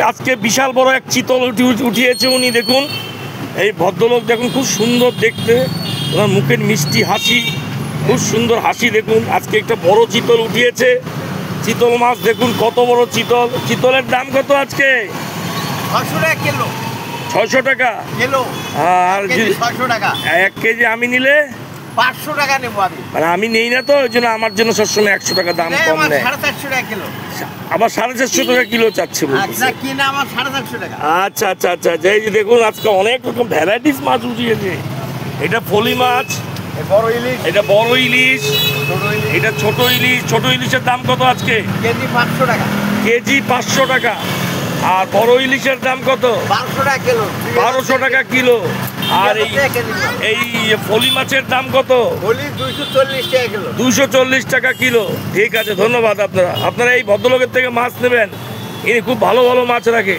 আজকে বিশাল বড় এক চিতল উঠিয়েছে উনি। দেখুন এই ভদ্রলোক দেখুন, খুব সুন্দর দেখতে, ওনার মুখের মিষ্টি হাসি, খুব সুন্দর হাসি। দেখুন আজকে একটা বড় চিতল উঠিয়েছে। চিতল মাছ দেখুন কত বড় চিতল। চিতলের দাম কত আজকে? 600 টাকা কিলো। 600 টাকা কিলো। আর 600 টাকা 1 কেজি আমি নিলে 500 টাকা নেবো আমি। মানে আমি নেই না, তো ওই জন্য আমার জন্য সবসময় 100 টাকা দাম কম নেয়। 450 টাকা কিলো। আবার 450 টাকা কিলো চাচ্ছে বলতেছে। আচ্ছা কিনা আমার 450 টাকা। আচ্ছা আচ্ছা আচ্ছা, এই যে দেখুন আজকে অনেক রকম ভ্যারাইটিস মাছ উঠিয়েছে। এটা ফলি মাছ, বড় ইলিশ, এটা বড় ইলিশ, ছোট ইলিশ, এটা ছোট ইলিশ। ছোট ইলিশের দাম কত আজকে? কেজি 500 টাকা। কেজি 500 টাকা। আর বড় ইলিশের দাম কত? 1200 টাকা কিলো। 1200 টাকা কিলো। আর এই ফলি মাছের দাম কত? বলি 240 টাকা কিলো। 240 টাকা কিলো। ঠিক আছে, ধন্যবাদ। আপনারা এই ভদ্রলোকের থেকে মাছ নেবেন, ইনি খুব ভালো ভালো মাছ রাখে।